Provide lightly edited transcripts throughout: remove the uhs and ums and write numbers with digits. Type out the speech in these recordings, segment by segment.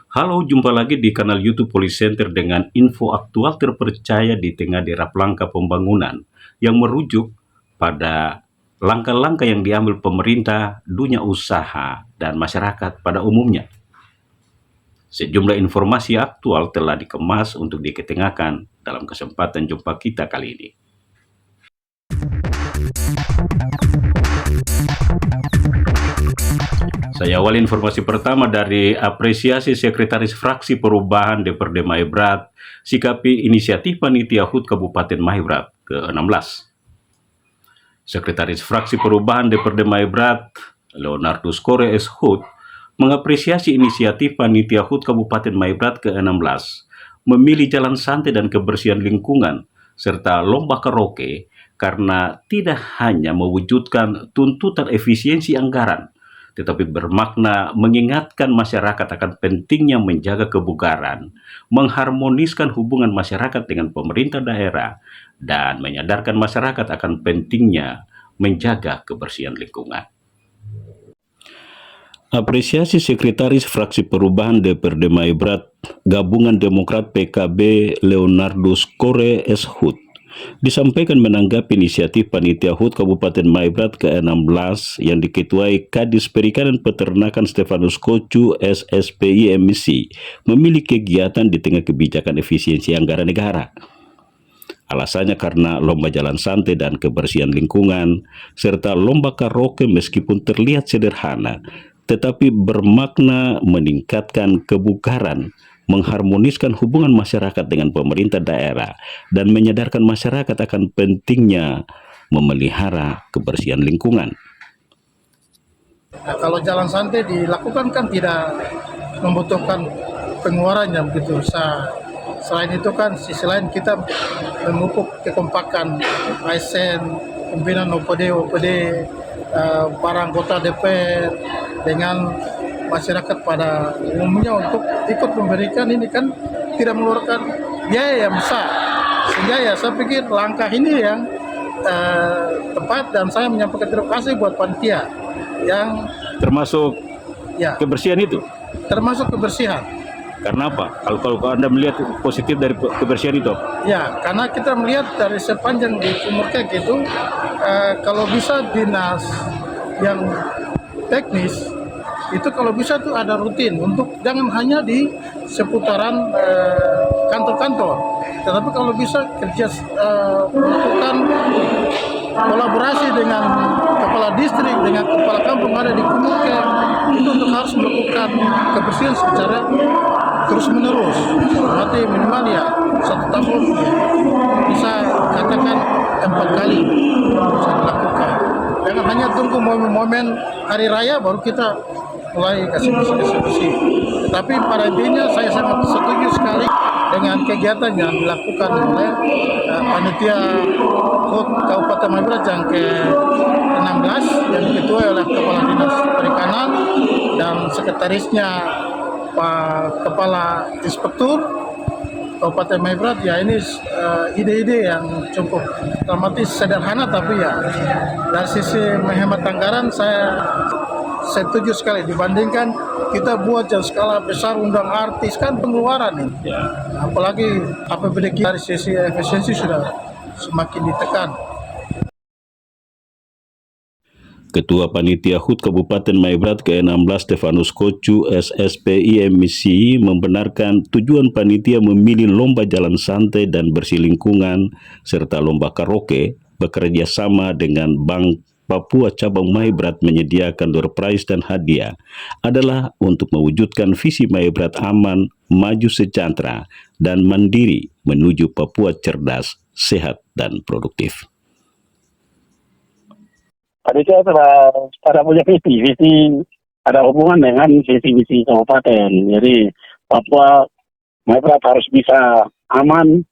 Halo, jumpa lagi di kanal YouTube Police Center dengan info aktual terpercaya di tengah derap langkah pembangunan yang merujuk pada langkah-langkah yang diambil pemerintah, dunia usaha, dan masyarakat pada umumnya. Sejumlah informasi aktual telah dikemas untuk diketengahkan dalam kesempatan jumpa kita kali ini. Saya awali informasi pertama dari apresiasi Sekretaris Fraksi Perubahan DPRD Mahibrat sikapi inisiatif Panitia HUT Kabupaten Mahibrat ke-16. Sekretaris Fraksi Perubahan DPRD Mahibrat Leonardus Kore S. HUT mengapresiasi inisiatif Panitia HUT Kabupaten Mahibrat ke-16 memilih jalan santai dan kebersihan lingkungan serta lomba karaoke karena tidak hanya mewujudkan tuntutan efisiensi anggaran, tetapi bermakna mengingatkan masyarakat akan pentingnya menjaga kebugaran, mengharmoniskan hubungan masyarakat dengan pemerintah daerah, dan menyadarkan masyarakat akan pentingnya menjaga kebersihan lingkungan. Apresiasi Sekretaris Fraksi Perubahan DPRD Mahibrat Gabungan Demokrat PKB Leonardus Kore S. HUT disampaikan menanggapi inisiatif Panitia HUT Kabupaten Mahibrat ke-16 yang diketuai Kadis Perikanan Peternakan Stefanus Kocu SSPI MIC memilih kegiatan di tengah kebijakan efisiensi anggaran negara. Alasannya karena lomba jalan santai dan kebersihan lingkungan, serta lomba karaoke meskipun terlihat sederhana, tetapi bermakna meningkatkan kebugaran, mengharmoniskan hubungan masyarakat dengan pemerintah daerah, dan menyadarkan masyarakat akan pentingnya memelihara kebersihan lingkungan. Nah, kalau jalan santai dilakukan kan tidak membutuhkan pengeluaran yang begitu besar. Selain itu kan sisi lain kita memupuk kekompakan ASN, pimpinan OPD, para anggota DPR dengan masyarakat pada umumnya untuk ikut memberikan ini kan tidak mengeluarkan biaya yang besar. Sehingga ya saya pikir langkah ini yang tepat dan saya menyampaikan terima kasih buat panitia yang Termasuk ya kebersihan itu. termasuk kebersihan. Karena apa? Kalau Anda melihat positif dari kebersihan itu? Ya, karena kita melihat dari sepanjang di Kumurkek itu kalau bisa dinas yang teknis itu kalau bisa tuh ada rutin untuk jangan hanya di seputaran kantor-kantor, tetapi kalau bisa kerja melakukan kolaborasi dengan kepala distrik, dengan kepala kampung ada di Kumurkek itu untuk harus melakukan kebersihan secara terus menerus. Berarti minimal ya 1 tahun ya, bisa katakan 4 kali bisa dilakukan. Jangan hanya tunggu momen-momen hari raya baru kita mulai kasih bersih-bersih. Tetapi pada intinya saya sangat setuju sekali dengan kegiatan yang dilakukan oleh panitia HUT Kabupaten Mahibrat yang ke-16 yang diketuai oleh Kepala Dinas Perikanan dan sekretarisnya Pak Kepala Inspektur Kabupaten Mahibrat. Ya ini ide-ide yang cukup dramatis, sederhana, tapi ya dari sisi menghemat anggaran saya setuju sekali dibandingkan kita buat jauh skala besar undang artis kan pengeluaran ini. Ya. Apalagi APBD kita dari sisi efisiensi sudah semakin ditekan. Ketua Panitia HUT Kabupaten Mahibrat ke-16 Stefanus Kocu SSPI MIC membenarkan tujuan panitia memilih lomba jalan santai dan bersih lingkungan serta lomba karaoke bekerja sama dengan Bank Papua Cabang Mahibrat menyediakan door prize dan hadiah adalah untuk mewujudkan visi Mahibrat aman, maju sejahtera, dan mandiri menuju Papua cerdas, sehat, dan produktif. Panitia pada punya visi ada hubungan dengan visi-visi kabupaten. Jadi Papua Mahibrat harus bisa aman,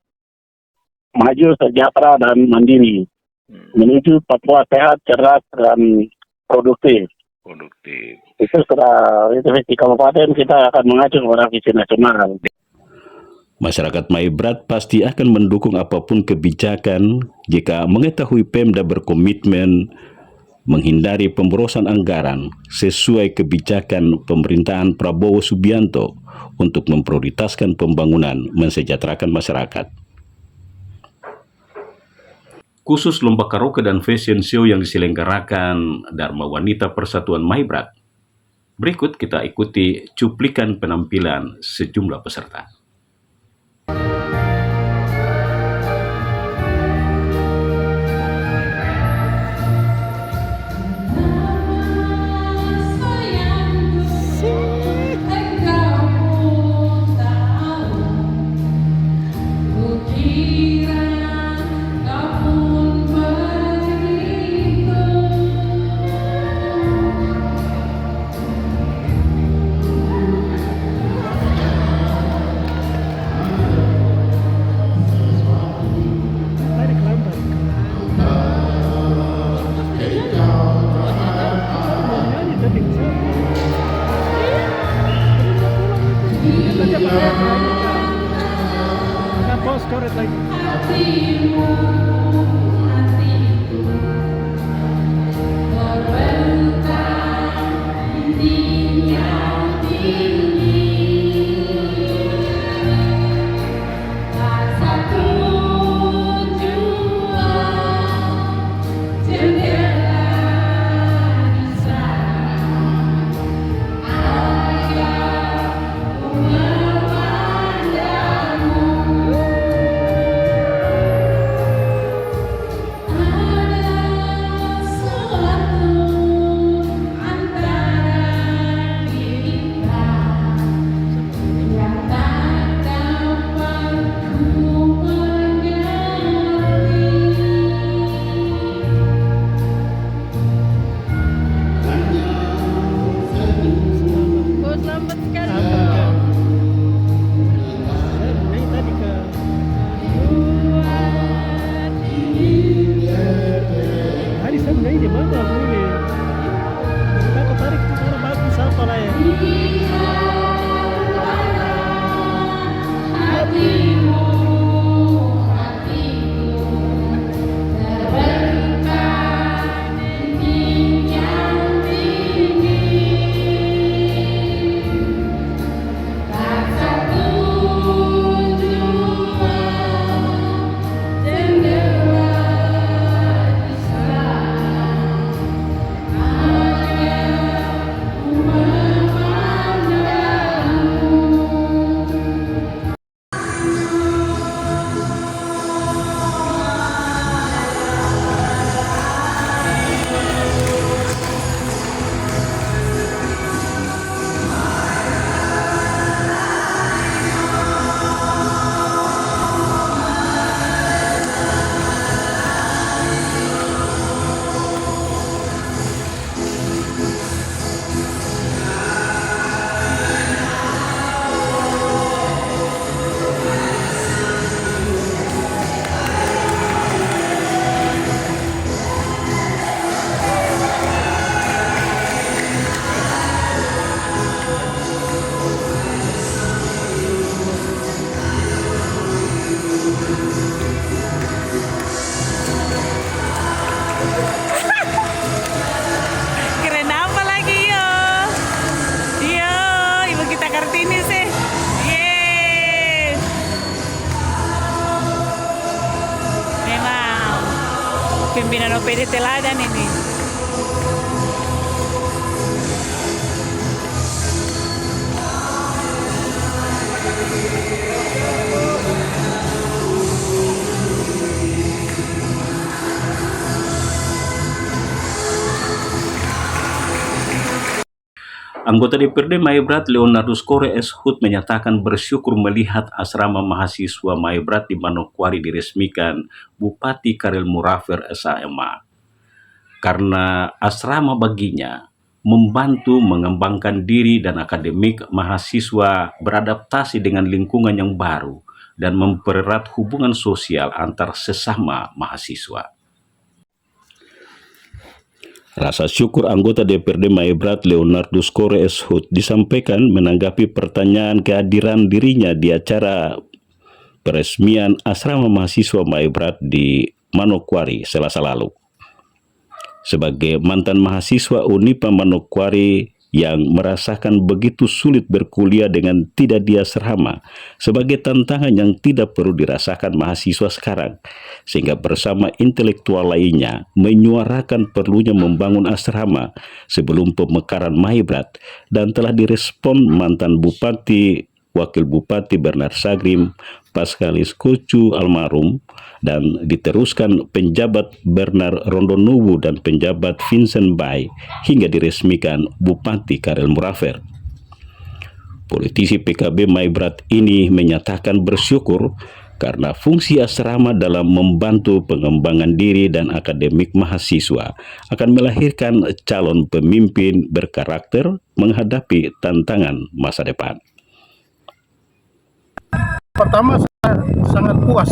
maju, sejahtera, dan mandiri menuju Papua sehat, cerdas, dan produktif. Itu visi kabupaten, kita akan mengacu kepada visi nasional. Masyarakat Mahibrat pasti akan mendukung apapun kebijakan jika mengetahui Pemda berkomitmen menghindari pemborosan anggaran sesuai kebijakan pemerintahan Prabowo Subianto untuk memprioritaskan pembangunan mensejahterakan masyarakat. Khusus lomba karaoke dan fashion show yang diselenggarakan Dharma Wanita Persatuan Mahibrat. Berikut kita ikuti cuplikan penampilan sejumlah peserta. Pimpinan OPD teladan ini. Anggota DPRD Mahibrat Leonardus Kore Eshut menyatakan bersyukur melihat asrama mahasiswa Mahibrat di Manokwari diresmikan Bupati Karel Murafer SHMA. Karena asrama baginya membantu mengembangkan diri dan akademik mahasiswa beradaptasi dengan lingkungan yang baru dan mempererat hubungan sosial antar sesama mahasiswa. Rasa syukur anggota DPRD Mahibrat Leonardus Kore Eshut disampaikan menanggapi pertanyaan kehadiran dirinya di acara peresmian asrama mahasiswa Mahibrat di Manokwari Selasa lalu. sebagai mantan mahasiswa Unipa Manokwari yang merasakan begitu sulit berkuliah dengan tidak diasrama sebagai tantangan yang tidak perlu dirasakan mahasiswa sekarang, sehingga bersama intelektual lainnya menyuarakan perlunya membangun asrama sebelum pemekaran Maibrat, dan telah direspon mantan Bupati, Wakil Bupati Bernard Sagrim, Paskalis Kocu almarhum, dan diteruskan penjabat Bernard Rondonuwu dan penjabat Vincent Bay hingga diresmikan Bupati Karel Murafer. Politisi PKB Maibrat ini menyatakan bersyukur karena fungsi asrama dalam membantu pengembangan diri dan akademik mahasiswa akan melahirkan calon pemimpin berkarakter menghadapi tantangan masa depan. Pertama, saya sangat puas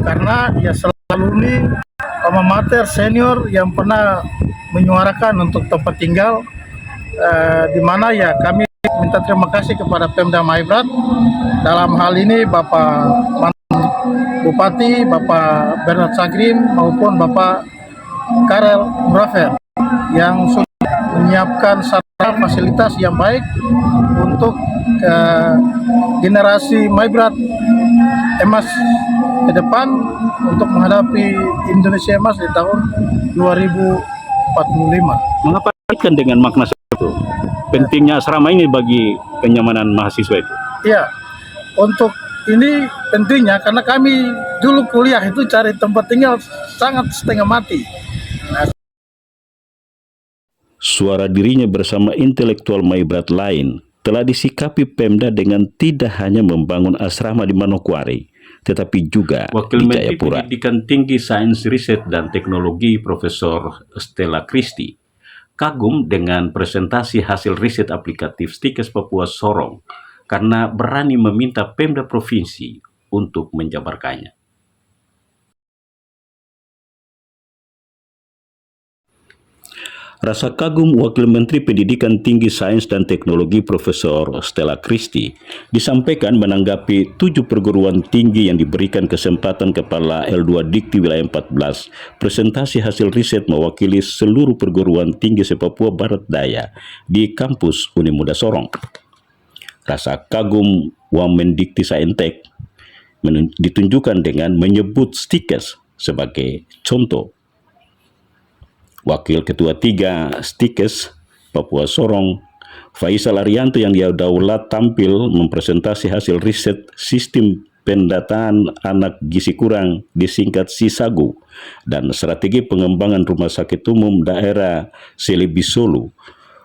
karena ya selalu ini alma mater senior yang pernah menyuarakan untuk tempat tinggal, di mana ya kami minta terima kasih kepada Pemda Maibrat, dalam hal ini Bapak mantan Bupati, Bapak Bernard Sagrim maupun Bapak Karel Murafer yang sudah menyiapkan sarana fasilitas yang baik untuk generasi Maibrat emas ke depan untuk menghadapi Indonesia emas di tahun 2045. Mengapa kaitkan dengan makna itu? Pentingnya asrama ini bagi kenyamanan mahasiswa itu? Iya, untuk ini pentingnya karena kami dulu kuliah itu cari tempat tinggal sangat setengah mati. Suara dirinya bersama intelektual Maibrat lain telah disikapi Pemda dengan tidak hanya membangun asrama di Manokwari, tetapi juga Wakil di Menteri Jayapura. Pendidikan Tinggi Sains Riset dan Teknologi Profesor Stella Christy kagum dengan presentasi hasil riset aplikatif Stikes Papua Sorong karena berani meminta Pemda Provinsi untuk menjabarkannya. Rasa kagum Wakil Menteri Pendidikan Tinggi Sains dan Teknologi Profesor Stella Christy disampaikan menanggapi 7 perguruan tinggi yang diberikan kesempatan Kepala L2 Dikti Wilayah 14 presentasi hasil riset mewakili seluruh perguruan tinggi se-Papua Barat Daya di kampus Unimuda Sorong. Rasa kagum Wamendikti Saintek ditunjukkan dengan menyebut Stikes sebagai contoh. Wakil Ketua 3 Stikes Papua Sorong, Faisal Arianto yang daulat tampil mempresentasi hasil riset sistem pendataan anak gizi kurang disingkat SISAGU dan strategi pengembangan rumah sakit umum daerah Selebisolu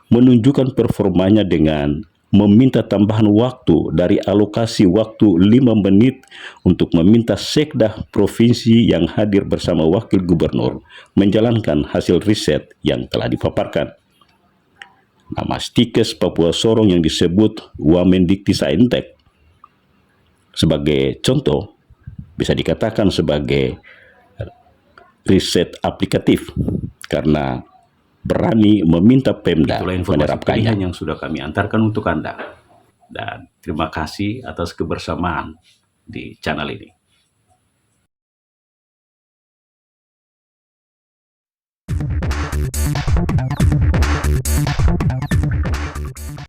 menunjukkan performanya dengan meminta tambahan waktu dari alokasi waktu 5 menit untuk meminta Sekda Provinsi yang hadir bersama Wakil Gubernur menjalankan hasil riset yang telah dipaparkan. Nama Stikes Papua Sorong yang disebut Wamendikti Saintek sebagai contoh bisa dikatakan sebagai riset aplikatif karena berani meminta Pemda Itulah informasi menerapkannya. pilihan yang sudah kami antarkan untuk Anda. Dan terima kasih atas kebersamaan di channel ini.